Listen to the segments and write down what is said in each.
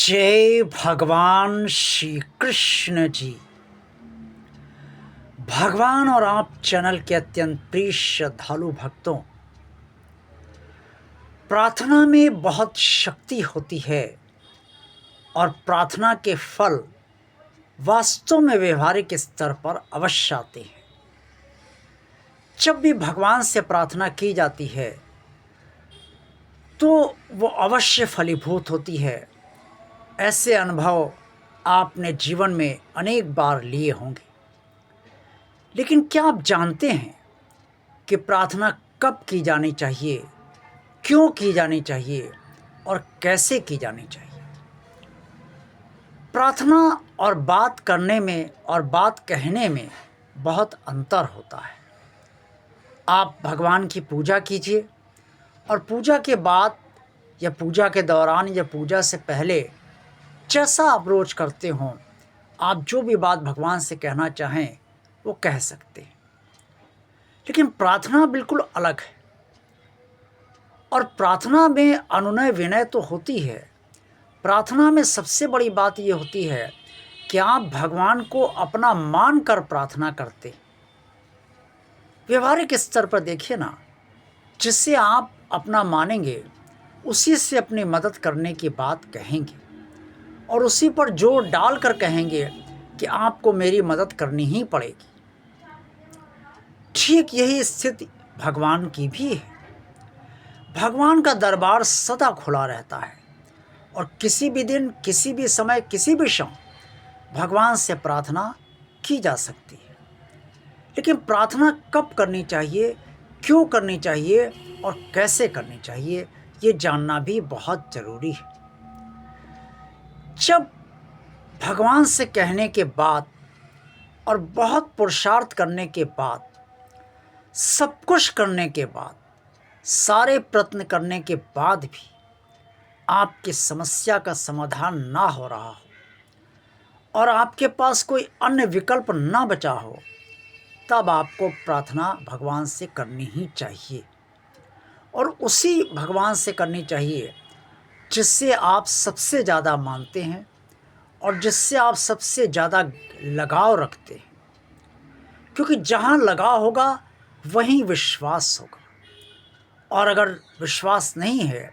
जय भगवान श्री कृष्ण जी। भगवान और आप चैनल के अत्यंत प्रिय श्रद्धालु भक्तों, प्रार्थना में बहुत शक्ति होती है और प्रार्थना के फल वास्तव में व्यवहारिक स्तर पर अवश्य आते हैं। जब भी भगवान से प्रार्थना की जाती है तो वो अवश्य फलीभूत होती है। ऐसे अनुभव आपने जीवन में अनेक बार लिए होंगे। लेकिन क्या आप जानते हैं कि प्रार्थना कब की जानी चाहिए, क्यों की जानी चाहिए और कैसे की जानी चाहिए? प्रार्थना और बात करने में और बात कहने में बहुत अंतर होता है। आप भगवान की पूजा कीजिए और पूजा के बाद या पूजा के दौरान या पूजा से पहले जैसा आप रोज करते हों, आप जो भी बात भगवान से कहना चाहें वो कह सकते हैं। लेकिन प्रार्थना बिल्कुल अलग है और प्रार्थना में अनुनय विनय तो होती है। प्रार्थना में सबसे बड़ी बात ये होती है कि आप भगवान को अपना मान कर प्रार्थना करते। व्यवहारिक स्तर पर देखिए ना, जिससे आप अपना मानेंगे उसी से अपनी मदद करने की बात कहेंगे और उसी पर जोर डालकर कहेंगे कि आपको मेरी मदद करनी ही पड़ेगी। ठीक यही स्थिति भगवान की भी है। भगवान का दरबार सदा खुला रहता है और किसी भी दिन, किसी भी समय, किसी भी क्षण भगवान से प्रार्थना की जा सकती है। लेकिन प्रार्थना कब करनी चाहिए, क्यों करनी चाहिए और कैसे करनी चाहिए, ये जानना भी बहुत ज़रूरी है। जब भगवान से कहने के बाद और बहुत पुरुषार्थ करने के बाद, सब कुछ करने के बाद, सारे प्रयत्न करने के बाद भी आपकी समस्या का समाधान ना हो रहा हो और आपके पास कोई अन्य विकल्प ना बचा हो, तब आपको प्रार्थना भगवान से करनी ही चाहिए और उसी भगवान से करनी चाहिए जिससे आप सबसे ज़्यादा मानते हैं और जिससे आप सबसे ज़्यादा लगाव रखते हैं। क्योंकि जहाँ लगाव होगा वहीं विश्वास होगा और अगर विश्वास नहीं है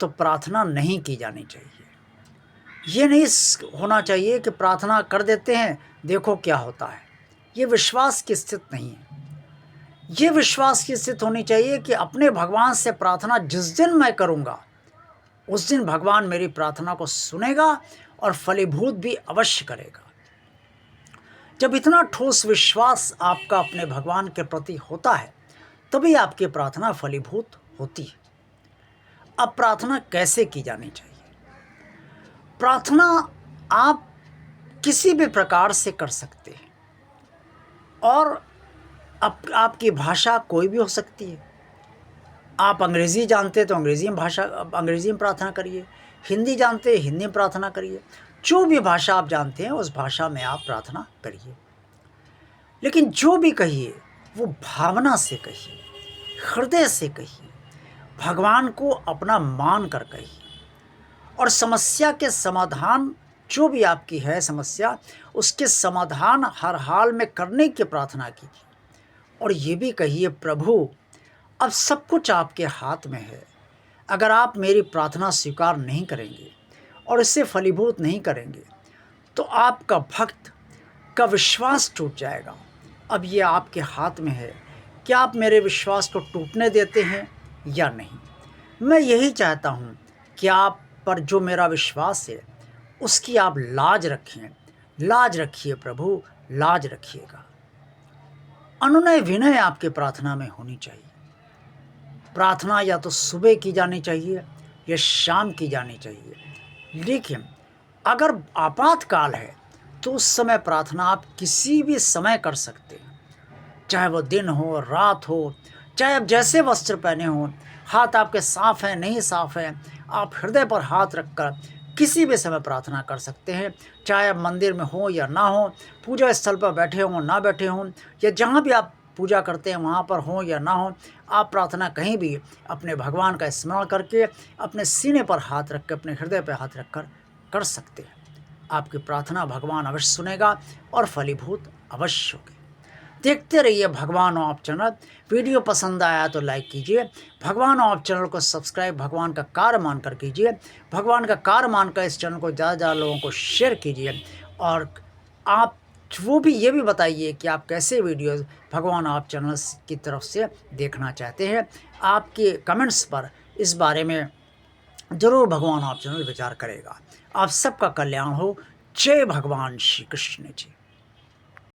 तो प्रार्थना नहीं की जानी चाहिए। ये नहीं होना चाहिए कि प्रार्थना कर देते हैं, देखो क्या होता है। ये विश्वास की स्थिति नहीं है। ये विश्वास की स्थिति होनी चाहिए कि अपने भगवान से प्रार्थना जिस दिन मैं करूँगा उस दिन भगवान मेरी प्रार्थना को सुनेगा और फलीभूत भी अवश्य करेगा। जब इतना ठोस विश्वास आपका अपने भगवान के प्रति होता है तभी आपकी प्रार्थना फलीभूत होती है। अब प्रार्थना कैसे की जानी चाहिए? प्रार्थना आप किसी भी प्रकार से कर सकते हैं और आपकी भाषा कोई भी हो सकती है। आप अंग्रेज़ी जानते तो अंग्रेज़ी में प्रार्थना करिए, हिंदी जानते हिंदी में प्रार्थना करिए, जो भी भाषा आप जानते हैं उस भाषा में आप प्रार्थना करिए। लेकिन जो भी कहिए वो भावना से कहिए, हृदय से कहिए, भगवान को अपना मान कर कहिए और समस्या के समाधान जो भी आपकी है समस्या, उसके समाधान हर हाल में करने की प्रार्थना कीजिए और ये भी कहिए, प्रभु अब सब कुछ आपके हाथ में है। अगर आप मेरी प्रार्थना स्वीकार नहीं करेंगे और इससे फलीभूत नहीं करेंगे तो आपका भक्त का विश्वास टूट जाएगा। अब ये आपके हाथ में है कि आप मेरे विश्वास को टूटने देते हैं या नहीं। मैं यही चाहता हूँ कि आप पर जो मेरा विश्वास है उसकी आप लाज रखें। लाज रखिए प्रभु, लाज रखिएगा। अनुनय विनय आपके प्रार्थना में होनी चाहिए। प्रार्थना या तो सुबह की जानी चाहिए या शाम की जानी चाहिए। लेकिन अगर आपातकाल है तो उस समय प्रार्थना आप किसी भी समय कर सकते हैं, चाहे वो दिन हो, रात हो, चाहे आप जैसे वस्त्र पहने हों, हाथ आपके साफ़ हैं नहीं साफ़ हैं, आप हृदय पर हाथ रखकर किसी भी समय प्रार्थना कर सकते हैं। चाहे आप मंदिर में हो या ना हो, पूजा स्थल पर बैठे हों ना बैठे हों, या जहाँ भी आप पूजा करते हैं वहाँ पर हो या ना हो, आप प्रार्थना कहीं भी अपने भगवान का स्मरण करके अपने सीने पर हाथ रख कर, अपने हृदय पर हाथ रखकर कर सकते हैं। आपकी प्रार्थना भगवान अवश्य सुनेगा और फलीभूत अवश्य होगी। देखते रहिए भगवान ऑफ चैनल। वीडियो पसंद आया तो लाइक कीजिए, भगवान ऑफ चैनल को सब्सक्राइब भगवान का कार्य मानकर कीजिए, भगवान का कार्य मानकर इस चैनल को ज़्यादा ज़्यादा लोगों को शेयर कीजिए। और आप वो भी ये भी बताइए कि आप कैसे वीडियोस भगवान ऑफ चैनल की तरफ से देखना चाहते हैं। आपके कमेंट्स पर इस बारे में ज़रूर भगवान ऑफ चैनल विचार करेगा। आप सबका कल्याण हो। जय भगवान श्री कृष्ण जी।